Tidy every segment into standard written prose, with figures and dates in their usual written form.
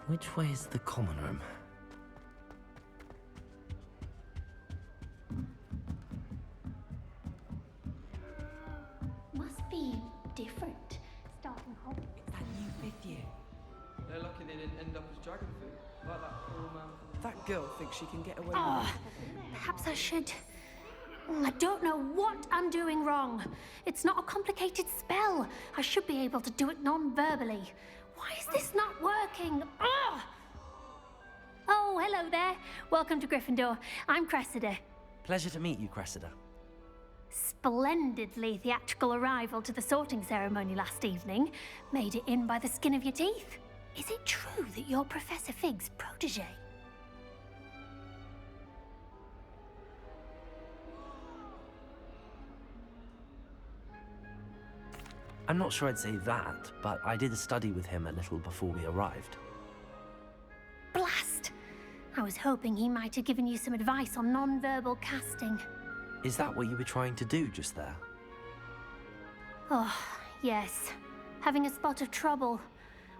Which way is the common room? Must be different. Starting Hogwarts. It's that new 5th year. They're lucky they didn't end up as dragon food, like that poor man from That girl thinks she can get away Oh, with perhaps I should. I don't know what I'm doing wrong. It's not a complicated spell. I should be able to do it non-verbally. Why is this not working? Ugh! Oh, hello there. Welcome to Gryffindor. I'm Cressida. Pleasure to meet you, Cressida. Splendidly theatrical arrival to the sorting ceremony last evening. Made it in by the skin of your teeth. Is it true that you're Professor Fig's protege? I'm not sure I'd say that, but I did study with him a little before we arrived. Blast! I was hoping he might have given you some advice on non-verbal casting. Is that what you were trying to do just there? Oh, yes. Having a spot of trouble.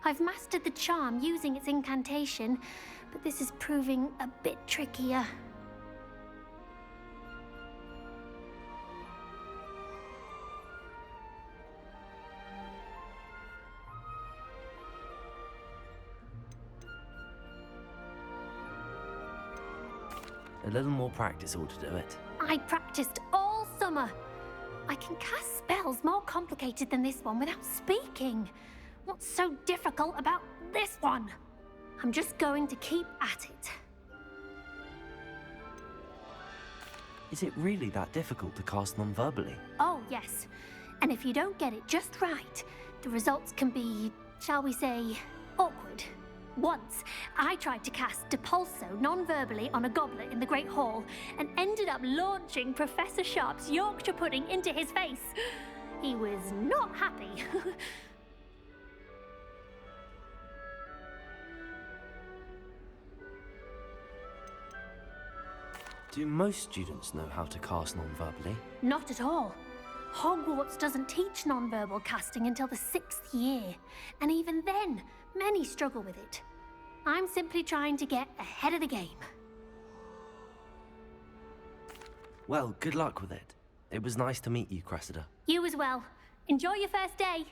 I've mastered the charm using its incantation, but this is proving a bit trickier. A little more practice ought to do it. I practiced all summer. I can cast spells more complicated than this one without speaking. What's so difficult about this one? I'm just going to keep at it. Is it really that difficult to cast non-verbally? Oh, yes. And if you don't get it just right, the results can be, shall we say, awkward. Once, I tried to cast Depulso non-verbally on a goblet in the Great Hall and ended up launching Professor Sharp's Yorkshire pudding into his face. He was not happy. Do most students know how to cast non-verbally? Not at all. Hogwarts doesn't teach non-verbal casting until the 6th year, and even then, many struggle with it. I'm simply trying to get ahead of the game. Well, good luck with it. It was nice to meet you, Cressida. You as well. Enjoy your first day.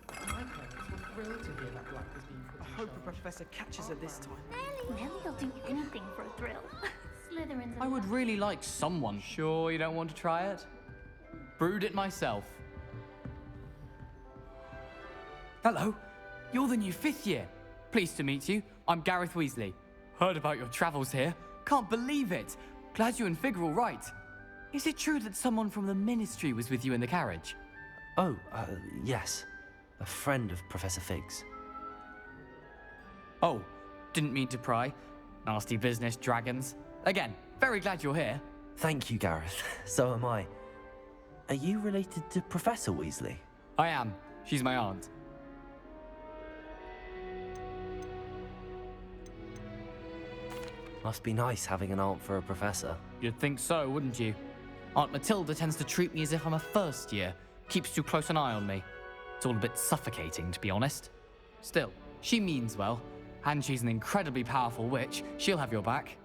My parents were thrilled to hear that Black has been put I in hope charge. the professor catches her this time. Nelly'll do anything for a thrill. Slytherin's a I would really like someone. Sure you don't want to try it? Brewed it myself. Hello, you're the new 5th year. Pleased to meet you. I'm Gareth Weasley. Heard about your travels here. Can't believe it. Glad you and Fig are all right. Is it true that someone from the Ministry was with you in the carriage? Oh, yes. A friend of Professor Fig's. Oh, didn't mean to pry. Nasty business, dragons. Again, very glad you're here. Thank you, Gareth. So am I. Are you related to Professor Weasley? I am. She's my aunt. Must be nice having an aunt for a professor. You'd think so, wouldn't you? Aunt Matilda tends to treat me as if I'm a first year. Keeps too close an eye on me. It's all a bit suffocating, to be honest. Still, she means well. And she's an incredibly powerful witch. She'll have your back.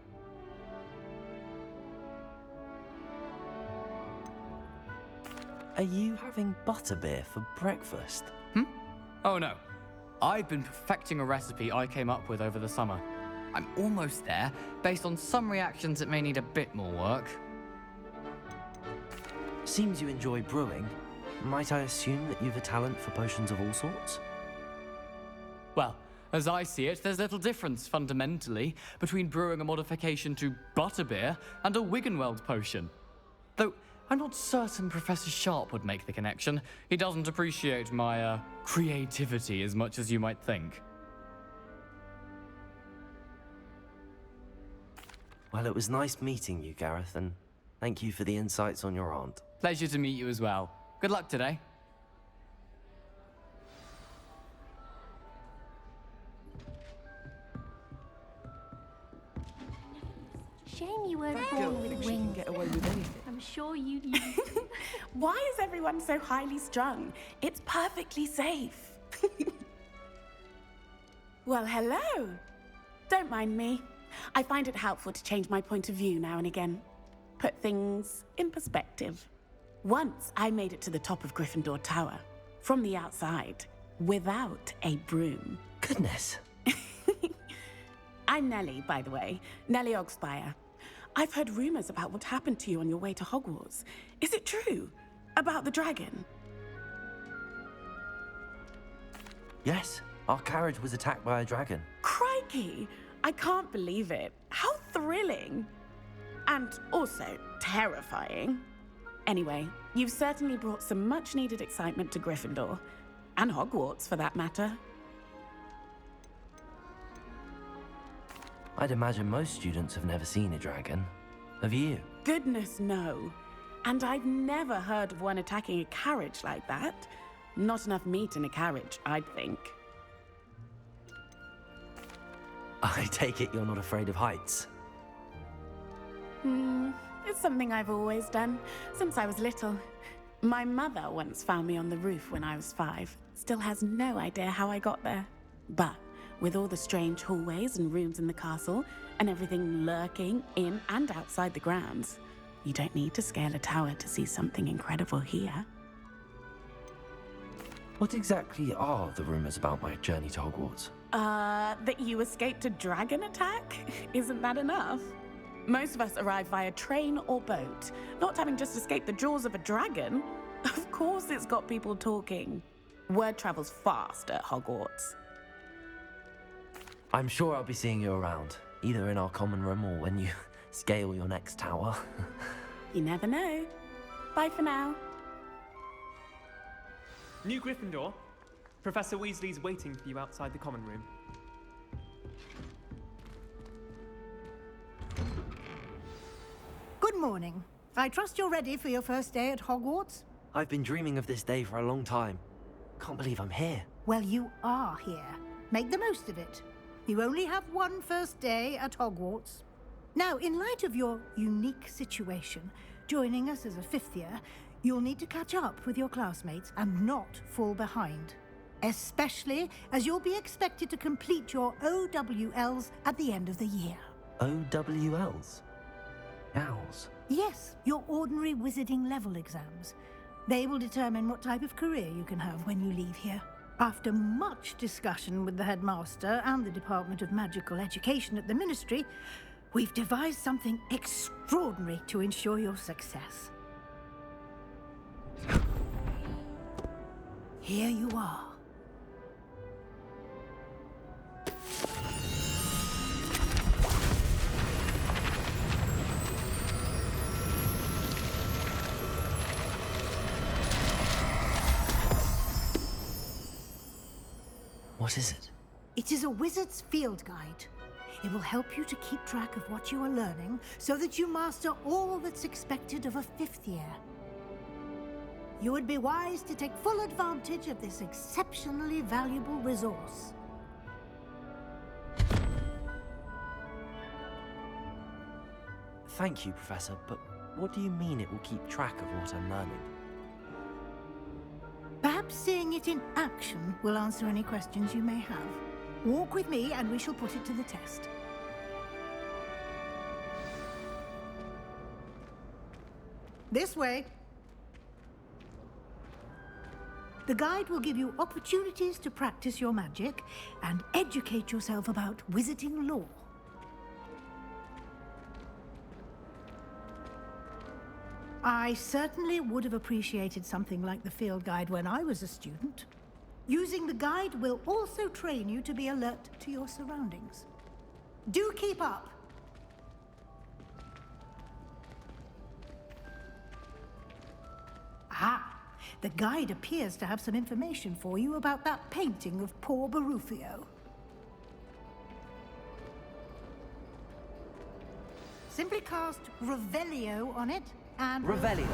Are you having butterbeer for breakfast? Oh no. I've been perfecting a recipe I came up with over the summer. I'm almost there. Based on some reactions, it may need a bit more work. Seems you enjoy brewing. Might I assume that you've a talent for potions of all sorts? Well, as I see it, there's little difference, fundamentally, between brewing a modification to butterbeer and a Wiggenweld potion. Though, I'm not certain Professor Sharp would make the connection. He doesn't appreciate my, creativity as much as you might think. Well, it was nice meeting you, Gareth, and thank you for the insights on your aunt. Pleasure to meet you as well. Good luck today. Shame you weren't That born girl with thinks she can wings. get away with anything. I'm sure you'd. Why is everyone so highly strung? It's perfectly safe. Well, hello. Don't mind me. I find it helpful to change my point of view now and again. Put things in perspective. Once I made it to the top of Gryffindor Tower, from the outside, without a broom. Goodness. I'm Nellie, by the way. Nellie Ogspire. I've heard rumors about what happened to you on your way to Hogwarts. Is it true? About the dragon? Yes, our carriage was attacked by a dragon. Crikey! I can't believe it. How thrilling! And also terrifying. Anyway, you've certainly brought some much-needed excitement to Gryffindor. And Hogwarts, for that matter. I'd imagine most students have never seen a dragon. Have you? Goodness, no. And I've never heard of one attacking a carriage like that. Not enough meat in a carriage, I'd think. I take it you're not afraid of heights. It's something I've always done, since I was little. My mother once found me on the roof when I was 5. Still has no idea how I got there. But with all the strange hallways and rooms in the castle, and everything lurking in and outside the grounds, you don't need to scale a tower to see something incredible here. What exactly are the rumors about my journey to Hogwarts? That you escaped a dragon attack? Isn't that enough? Most of us arrive via train or boat, not having just escaped the jaws of a dragon. Of course it's got people talking. Word travels fast at Hogwarts. I'm sure I'll be seeing you around, either in our common room or when you scale your next tower. You never know. Bye for now. New Gryffindor, Professor Weasley's waiting for you outside the common room. Good morning. I trust you're ready for your first day at Hogwarts? I've been dreaming of this day for a long time. Can't believe I'm here. Well, you are here. Make the most of it. You only have one first day at Hogwarts. Now, in light of your unique situation, joining us as a 5th year, you'll need to catch up with your classmates and not fall behind. Especially as you'll be expected to complete your OWLs at the end of the year. OWLs? Owls? Yes, your ordinary wizarding level exams. They will determine what type of career you can have when you leave here. After much discussion with the headmaster and the Department of Magical Education at the Ministry, we've devised something extraordinary to ensure your success. Here you are. What is it? It is a wizard's field guide. It will help you to keep track of what you are learning so that you master all that's expected of a 5th year. You would be wise to take full advantage of this exceptionally valuable resource. Thank you, Professor, but what do you mean it will keep track of what I'm learning? Perhaps seeing it in action will answer any questions you may have. Walk with me and we shall put it to the test. This way. The guide will give you opportunities to practice your magic and educate yourself about wizarding lore. I certainly would have appreciated something like the field guide when I was a student. Using the guide will also train you to be alert to your surroundings. Do keep up! Ah, the guide appears to have some information for you about that painting of poor Barufio. Simply cast Revelio on it and... Revelio.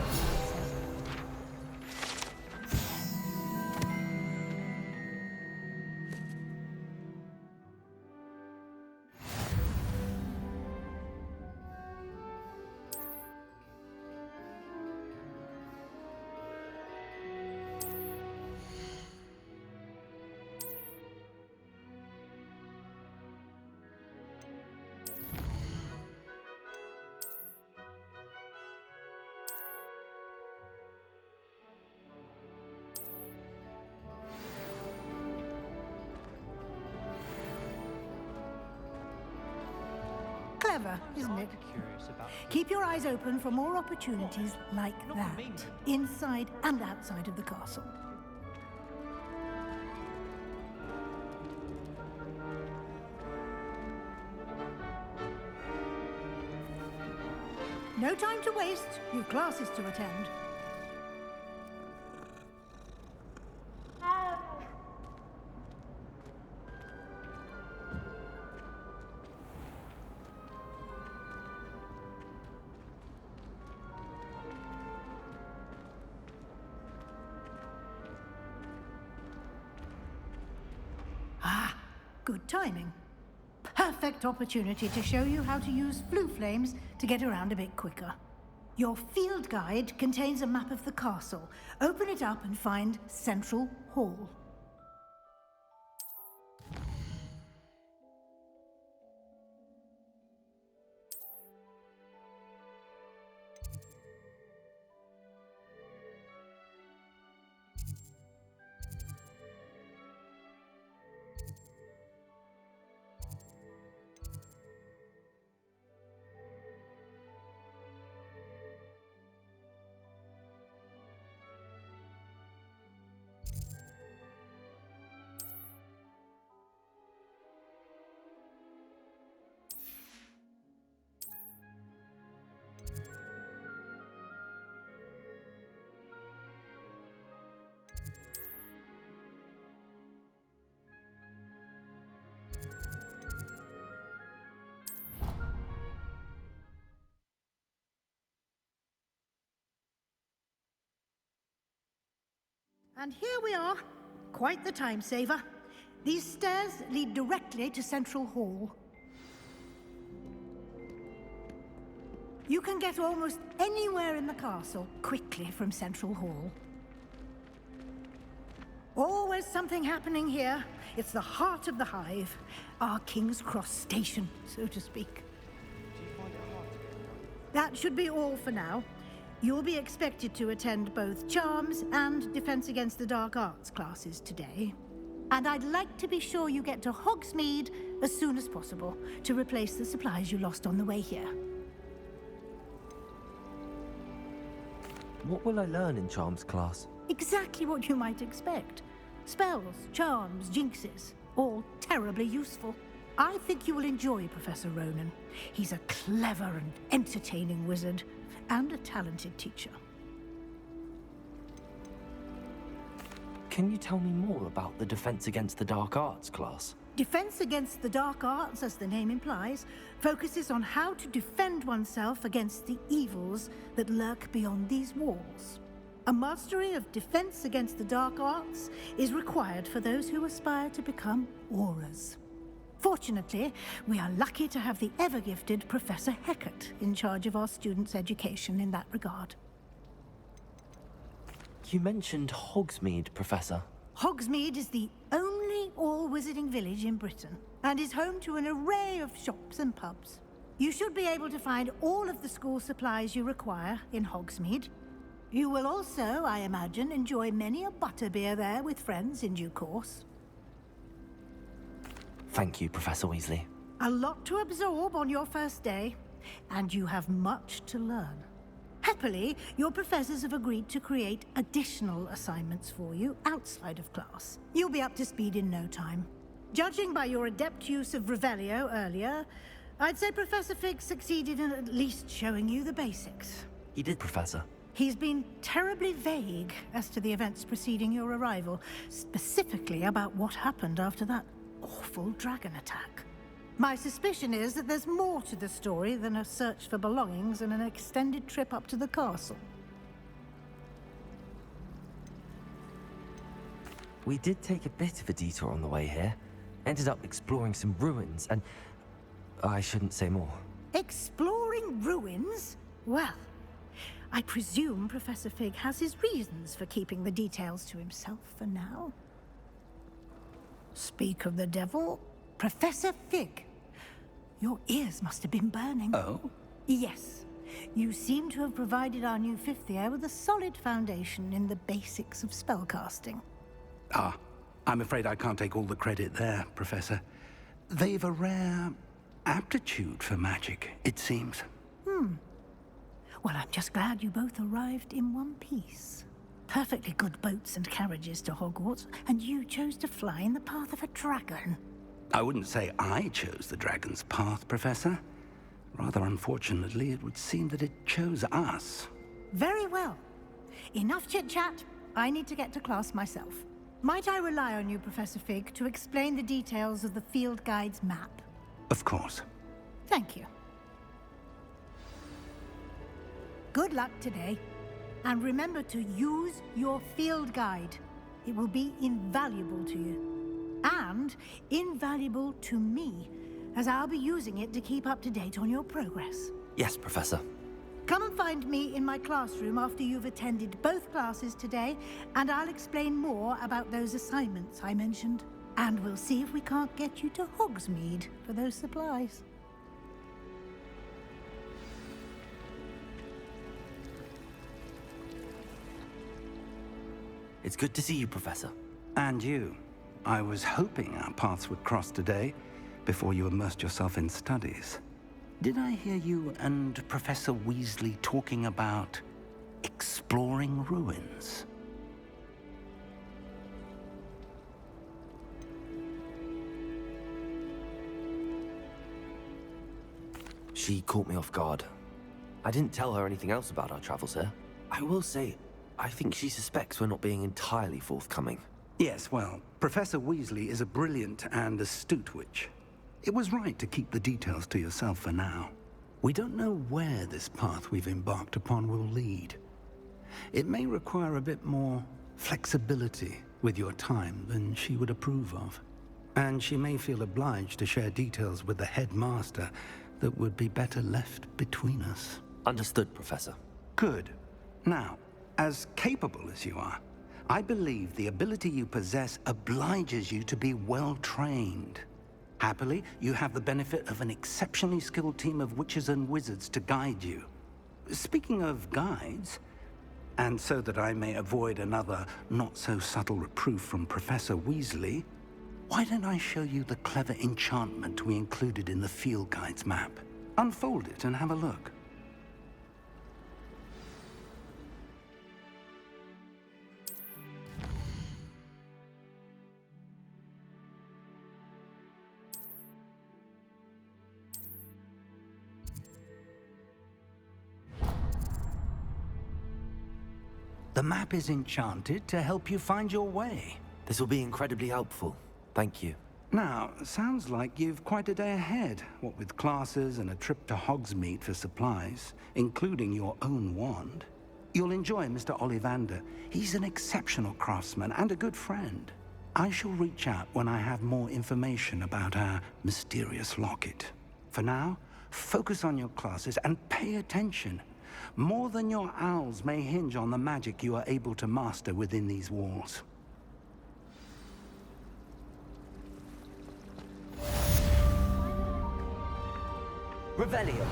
Clever, isn't it? Curious about Keep your eyes open for more opportunities like that, inside and outside of the castle. No time to waste. You've classes to attend. Good timing. Perfect opportunity to show you how to use flue flames to get around a bit quicker. Your field guide contains a map of the castle. Open it up and find Central Hall. And here we are. Quite the time saver. These stairs lead directly to Central Hall. You can get almost anywhere in the castle quickly from Central Hall. Always something happening here. It's the heart of the hive. Our King's Cross station, so to speak. That should be all for now. You'll be expected to attend both Charms and Defense Against the Dark Arts classes today. And I'd like to be sure you get to Hogsmeade as soon as possible to replace the supplies you lost on the way here. What will I learn in Charms class? Exactly what you might expect. Spells, charms, jinxes, all terribly useful. I think you will enjoy Professor Ronan. He's a clever and entertaining wizard, and a talented teacher. Can you tell me more about the Defense Against the Dark Arts class? Defense Against the Dark Arts, as the name implies, focuses on how to defend oneself against the evils that lurk beyond these walls. A mastery of Defense Against the Dark Arts is required for those who aspire to become auras. Fortunately, we are lucky to have the ever-gifted Professor Hecat in charge of our students' education in that regard. You mentioned Hogsmeade, Professor. Hogsmeade is the only all-wizarding village in Britain, and is home to an array of shops and pubs. You should be able to find all of the school supplies you require in Hogsmeade. You will also, I imagine, enjoy many a butterbeer there with friends in due course. Thank you, Professor Weasley. A lot to absorb on your first day, and you have much to learn. Happily, your professors have agreed to create additional assignments for you outside of class. You'll be up to speed in no time. Judging by your adept use of Revelio earlier, I'd say Professor Fig succeeded in at least showing you the basics. He did, Professor. He's been terribly vague as to the events preceding your arrival, specifically about what happened after that awful dragon attack. My suspicion is that there's more to the story than a search for belongings and an extended trip up to the castle. We did take a bit of a detour on the way here. Ended up exploring some ruins and... I shouldn't say more. Exploring ruins? Well, I presume Professor Fig has his reasons for keeping the details to himself for now. Speak of the devil, Professor Fig. Your ears must have been burning. Oh? Yes. You seem to have provided our new fifth year with a solid foundation in the basics of spellcasting. I'm afraid I can't take all the credit there, Professor. They've a rare aptitude for magic, it seems. Well, I'm just glad you both arrived in one piece. Perfectly good boats and carriages to Hogwarts, and you chose to fly in the path of a dragon. I wouldn't say I chose the dragon's path, Professor. Rather unfortunately, it would seem that it chose us. Very well. Enough chit-chat. I need to get to class myself. Might I rely on you, Professor Fig, to explain the details of the field guide's map? Of course. Thank you. Good luck today. And remember to use your field guide. It will be invaluable to you. And invaluable to me, as I'll be using it to keep up to date on your progress. Yes, Professor. Come and find me in my classroom after you've attended both classes today, and I'll explain more about those assignments I mentioned. And we'll see if we can't get you to Hogsmeade for those supplies. It's good to see you, Professor. And you. I was hoping our paths would cross today, before you immersed yourself in studies. Did I hear you and Professor Weasley talking about exploring ruins? She caught me off guard. I didn't tell her anything else about our travels here. I will say, I think she suspects we're not being entirely forthcoming. Yes, well, Professor Weasley is a brilliant and astute witch. It was right to keep the details to yourself for now. We don't know where this path we've embarked upon will lead. It may require a bit more flexibility with your time than she would approve of. And she may feel obliged to share details with the headmaster that would be better left between us. Understood, Professor. Good. Now, as capable as you are, I believe the ability you possess obliges you to be well-trained. Happily, you have the benefit of an exceptionally skilled team of witches and wizards to guide you. Speaking of guides, and so that I may avoid another not-so-subtle reproof from Professor Weasley, why don't I show you the clever enchantment we included in the field guide's map? Unfold it and have a look. The map is enchanted to help you find your way. This will be incredibly helpful. Thank you. Now, sounds like you've quite a day ahead, what with classes and a trip to Hogsmeade for supplies, including your own wand. You'll enjoy Mr. Ollivander. He's an exceptional craftsman and a good friend. I shall reach out when I have more information about our mysterious locket. For now, focus on your classes and pay attention. More than your owls may hinge on the magic you are able to master within these walls. Revelio.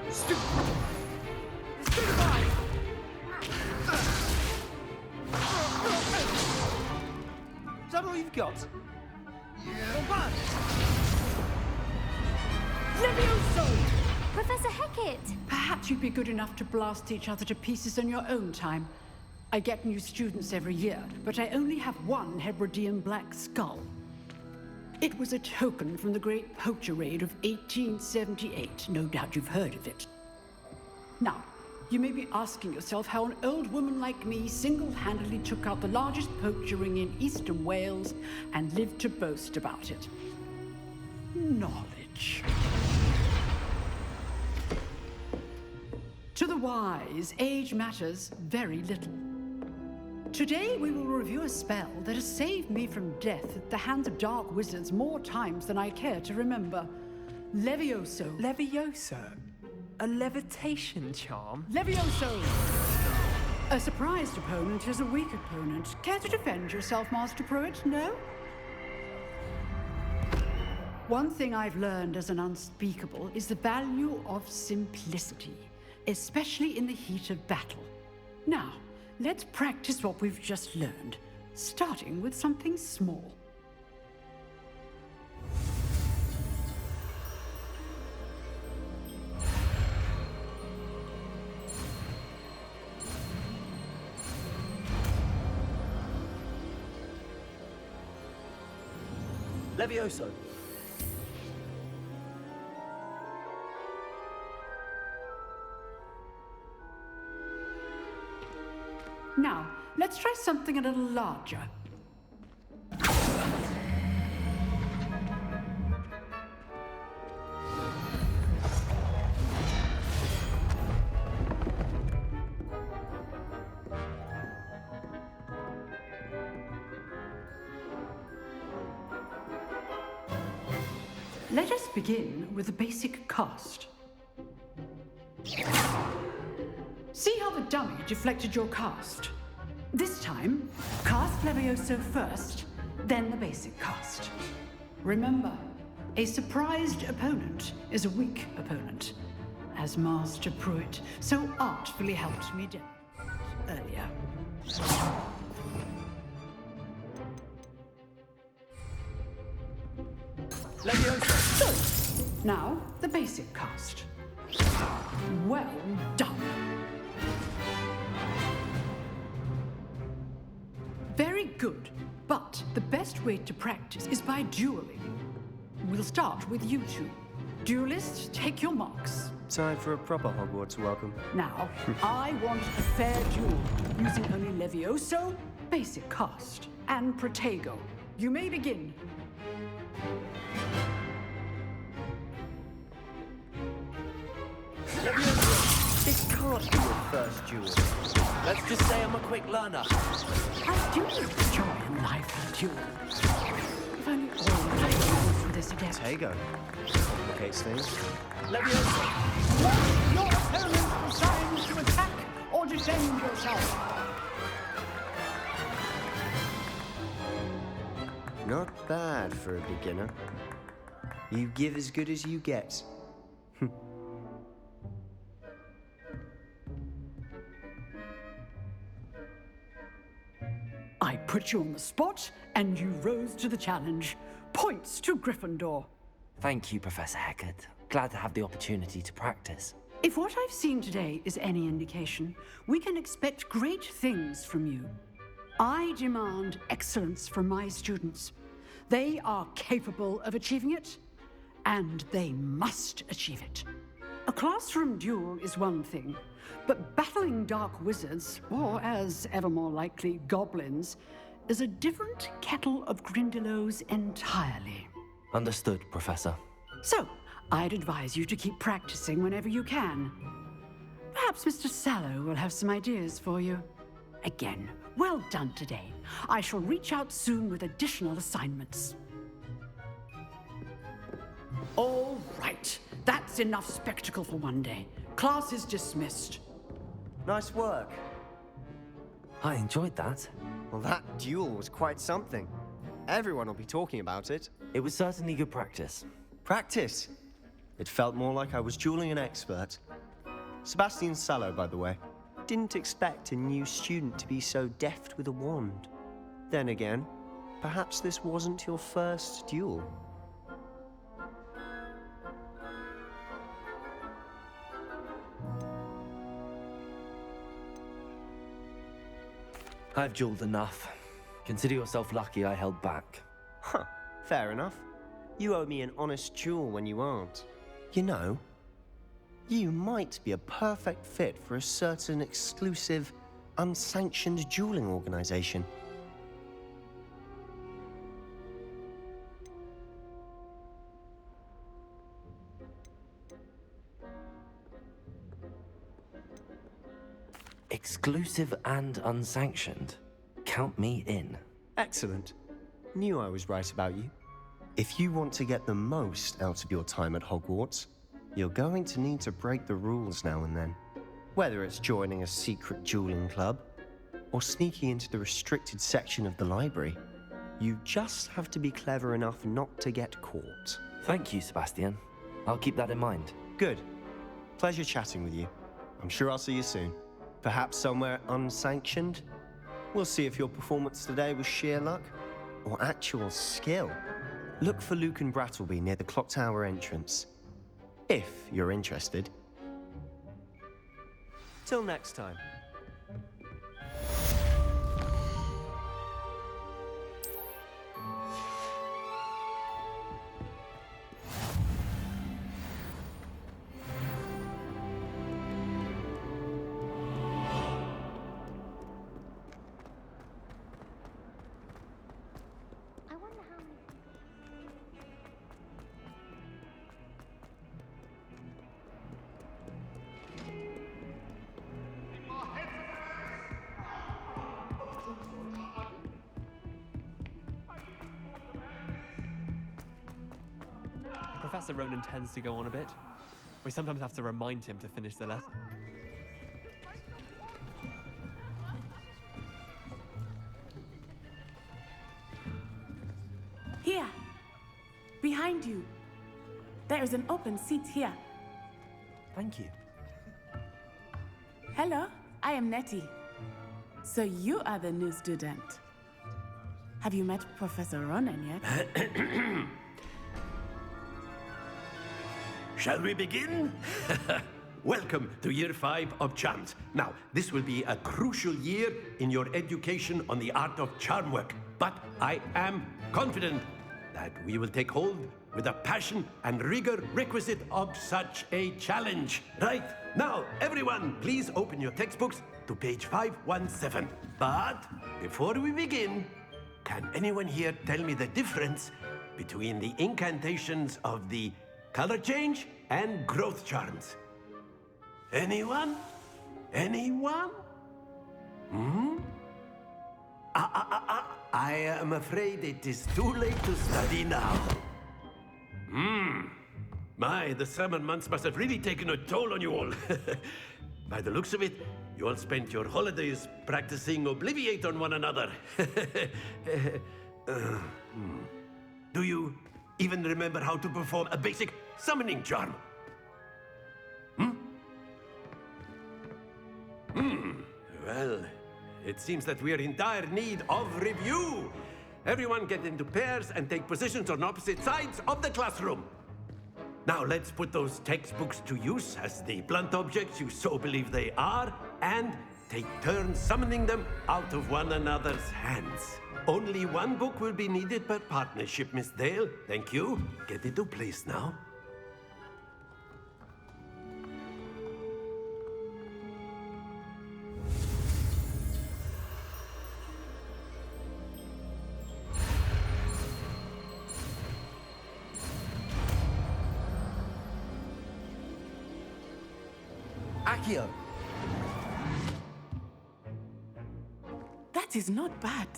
Is that all you've got? Professor Hecat! Perhaps you'd be good enough to blast each other to pieces in your own time. I get new students every year, but I only have one Hebridean black skull. It was a token from the Great Poacher Raid of 1878. No doubt you've heard of it. Now, You may be asking yourself how an old woman like me single-handedly took out the largest poacher ring in eastern Wales and lived to boast about it. Knowledge. To the wise, age matters very little. Today we will review a spell that has saved me from death at the hands of dark wizards more times than I care to remember. Levioso. Levioso? A levitation charm? Levioso! A surprised opponent is a weak opponent. Care to defend yourself, Master Pruitt? No? One thing I've learned as an unspeakable is the value of simplicity, especially in the heat of battle. Now, let's practice what we've just learned, starting with something small. Levioso. Now, let's try something a little larger. Let us begin with the basic cast. See how the dummy deflected your cast? This time, cast Levioso first, then the basic cast. Remember, a surprised opponent is a weak opponent, as Master Pruitt so artfully helped me demonstrate earlier. Levioso! Now, the basic cast. Well done. Very good, but the best way to practice is by dueling. We'll start with you two. Duelists, take your marks. Time for a proper Hogwarts welcome. Now, I want a fair duel, using only Levioso, basic cast, and Protego. You may begin. This can't be your first duel. Let's just say I'm a quick learner. I do enjoy a lively duel. If only all I could for this adept. Tego. Complicates things. Levioso. Mark your opponent assigns to attack or defend yourself. Not bad for a beginner. You give as good as you get. I put you on the spot, and you rose to the challenge. Points to Gryffindor. Thank you, Professor Hecat. Glad to have the opportunity to practice. If what I've seen today is any indication, we can expect great things from you. I demand excellence from my students. They are capable of achieving it, and they must achieve it. A classroom duel is one thing, but battling dark wizards, or as ever more likely, goblins, is a different kettle of Grindylows entirely. Understood, Professor. So, I'd advise you to keep practicing whenever you can. Perhaps Mr. Sallow will have some ideas for you. Again, well done today. I shall reach out soon with additional assignments. All right, that's enough spectacle for one day. Class is dismissed. Nice work. I enjoyed that. Well, that duel was quite something. Everyone will be talking about it. It was certainly good practice. Practice? It felt more like I was dueling an expert. Sebastian Sallow, by the way. Didn't expect a new student to be so deft with a wand. Then again, perhaps this wasn't your first duel. I've dueled enough. Consider yourself lucky I held back. Huh, fair enough. You owe me an honest duel when you aren't. You know, You might be a perfect fit for a certain exclusive, unsanctioned dueling organization. Exclusive and unsanctioned. Count me in. Excellent. Knew I was right about you. If you want to get the most out of your time at Hogwarts, you're going to need to break the rules now and then. Whether it's joining a secret dueling club, or sneaking into the restricted section of the library, you just have to be clever enough not to get caught. Thank you, Sebastian. I'll keep that in mind. Good. Pleasure chatting with you. I'm sure I'll see you soon. Perhaps somewhere unsanctioned? We'll see if your performance today was sheer luck or actual skill. Look for Luke and Brattleby near the clock tower entrance, if you're interested. Till next time. I wonder how many. Professor Ronan tends to go on a bit. We sometimes have to remind him to finish the lesson. Here, behind you. There is an open seat here. Thank you. Hello, I am Nettie. So you are the new student. Have you met Professor Ronan yet? Shall we begin? Welcome to Year 5 of Charms. Now, this will be a crucial year in your education on the art of charm work. But I am confident that we will take hold with the passion and rigor requisite of such a challenge. Right, now, everyone, please open your textbooks to page 517. But before we begin, can anyone here tell me the difference between the incantations of the color change and growth charms? Anyone? Anyone? I am afraid it is too late to study now. My, the summer months must have really taken a toll on you all. By the looks of it, you all spent your holidays practicing Obliviate on one another. Do you even remember how to perform a basic summoning charm? Well, it seems that we are in dire need of review. Everyone get into pairs and take positions on opposite sides of the classroom. Now let's put those textbooks to use as the blunt objects you so believe they are, and take turns summoning them out of one another's hands. Only one book will be needed per partnership, Miss Dale. Thank you. Get into place now. Accio! That is not bad.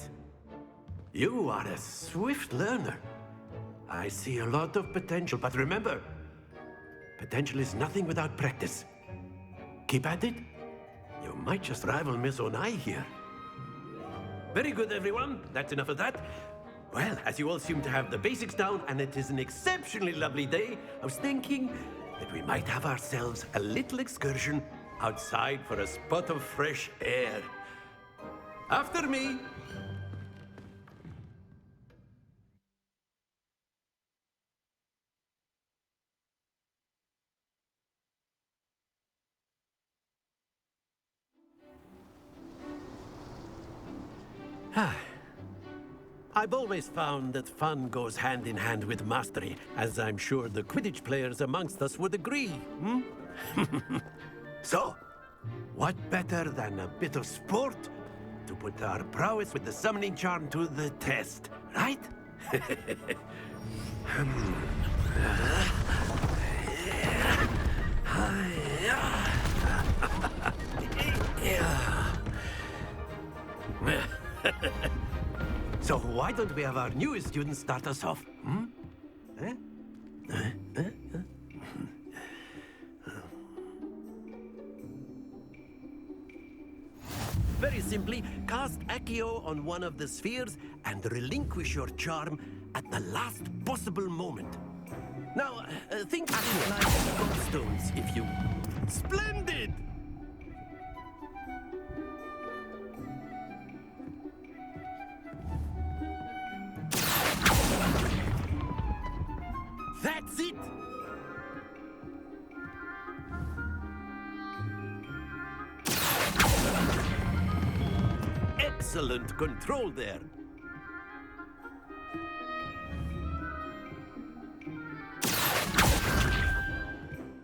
You are a swift learner. I see a lot of potential, but remember, potential is nothing without practice. Keep at it. You might just rival Miss Onai here. Very good, everyone. That's enough of that. Well, as you all seem to have the basics down, and it is an exceptionally lovely day, I was thinking that we might have ourselves a little excursion outside for a spot of fresh air. After me. I've always found that fun goes hand in hand with mastery, as I'm sure the Quidditch players amongst us would agree, So, what better than a bit of sport to put our prowess with the summoning charm to the test, right? So why don't we have our newest student start us off? Hmm? Very simply, cast Accio on one of the spheres and relinquish your charm at the last possible moment. Now, think of it like gobstones, if you... Splendid! That's it! Excellent control there.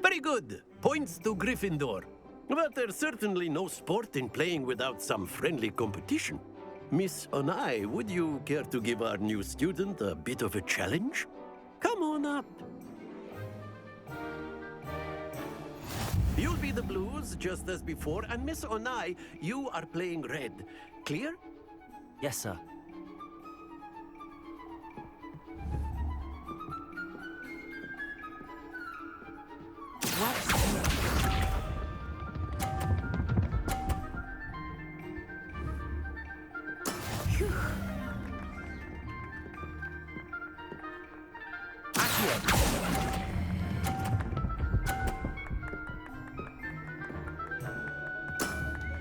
Very good. Points to Gryffindor. But there's certainly no sport in playing without some friendly competition. Miss Onai, would you care to give our new student a bit of a challenge? Come on up. You'll be the blues, just as before, and Miss Onai, you are playing red. Clear? Yes, sir.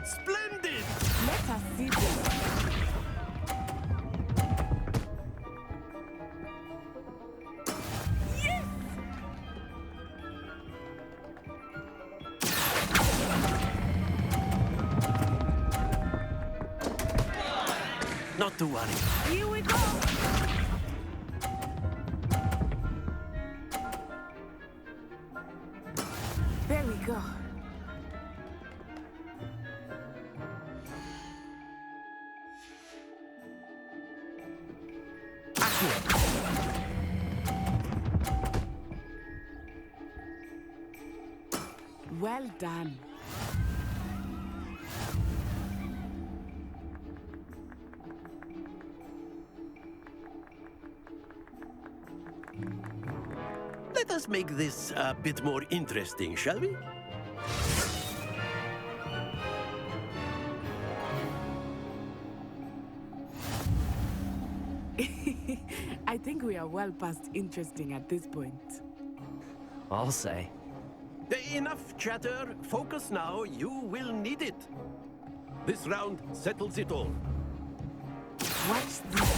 Splendid! Let us see this. Not to worry. Here we go. There we go. Well done. Let us make this a bit more interesting, shall we? I think we are well past interesting at this point. I'll say. Enough chatter. Focus now. You will need it. This round settles it all. Watch this.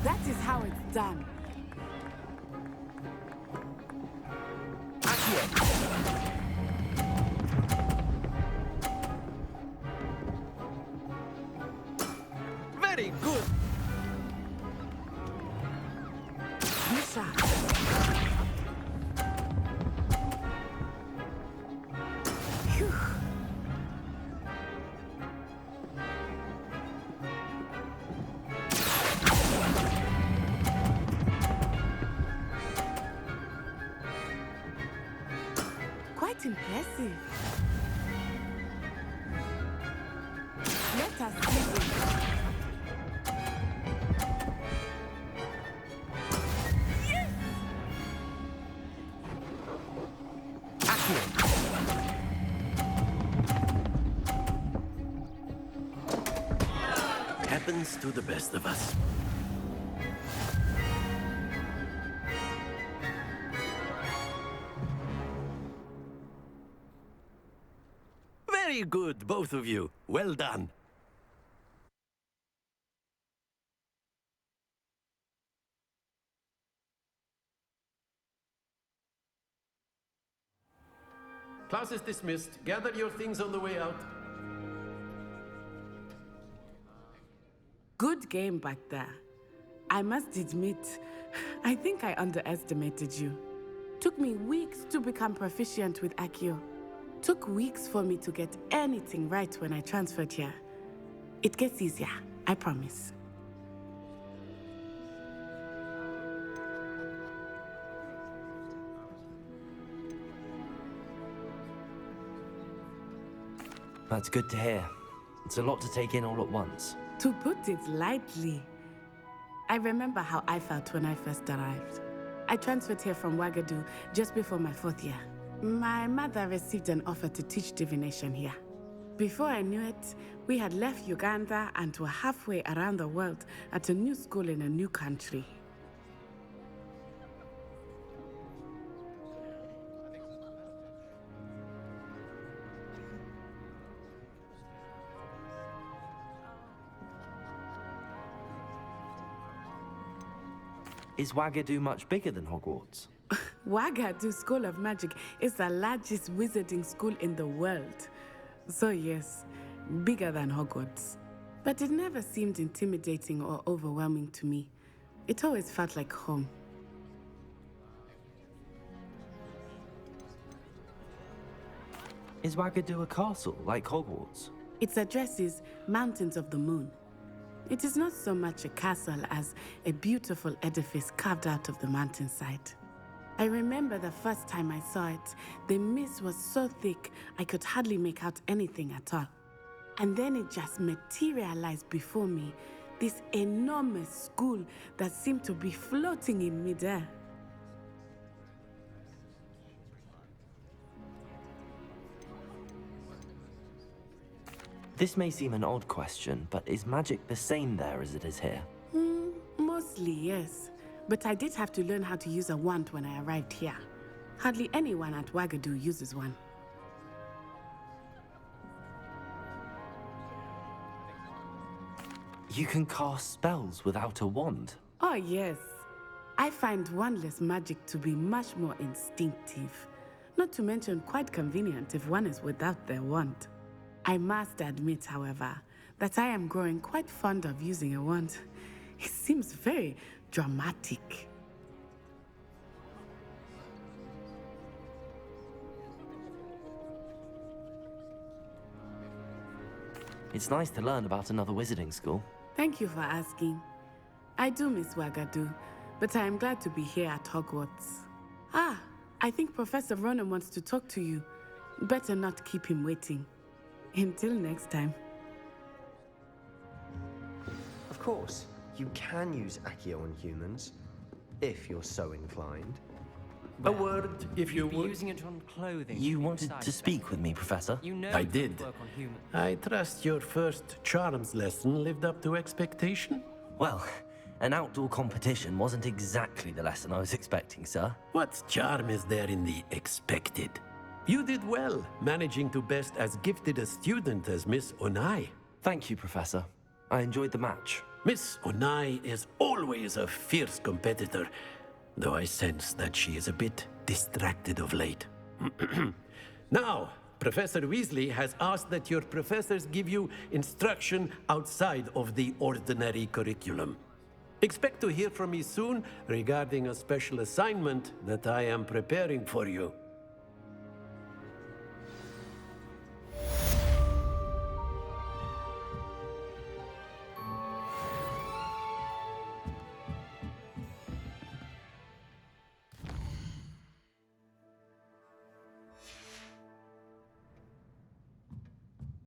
That is how it's done. Very good. Misha. Phew. Quite impressive. Let us see this. Happens to the best of us. Very good, both of you. Well done. Class is dismissed. Gather your things on the way out. Good game back there. I must admit, I think I underestimated you. Took me weeks to become proficient with Accio. Took weeks for me to get anything right when I transferred here. It gets easier, I promise. That's good to hear. It's a lot to take in all at once. To put it lightly, I remember how I felt when I first arrived. I transferred here from Wagadu just before my 4th year. My mother received an offer to teach divination here. Before I knew it, we had left Uganda and were halfway around the world at a new school in a new country. Is Wagadu much bigger than Hogwarts? Wagadu School of Magic is the largest wizarding school in the world. So yes, bigger than Hogwarts. But it never seemed intimidating or overwhelming to me. It always felt like home. Is Wagadu a castle, like Hogwarts? Its address is Mountains of the Moon. It is not so much a castle as a beautiful edifice carved out of the mountainside. I remember the first time I saw it, the mist was so thick I could hardly make out anything at all. And then it just materialized before me, this enormous school that seemed to be floating in midair. This may seem an odd question, but is magic the same there as it is here? Mostly, yes. But I did have to learn how to use a wand when I arrived here. Hardly anyone at Wagadu uses one. You can cast spells without a wand? Oh, yes. I find wandless magic to be much more instinctive. Not to mention quite convenient if one is without their wand. I must admit, however, that I am growing quite fond of using a wand. It seems very dramatic. It's nice to learn about another wizarding school. Thank you for asking. I do miss Wagadu, but I am glad to be here at Hogwarts. Ah, I think Professor Ronan wants to talk to you. Better not keep him waiting. Until next time. Of course, you can use Accio on humans, if you're so inclined. A word, if you Be would. using it on clothing. You wanted to speak with me, Professor? You know I it did. work on humans. I trust your first charms lesson lived up to expectation? Well, an outdoor competition wasn't exactly the lesson I was expecting, sir. What charm is there in the expected? You did well, managing to best as gifted a student as Miss Onai. Thank you, Professor. I enjoyed the match. Miss Onai is always a fierce competitor, though I sense that she is a bit distracted of late. Now, Professor Weasley has asked that your professors give you instruction outside of the ordinary curriculum. Expect to hear from me soon regarding a special assignment that I am preparing for you.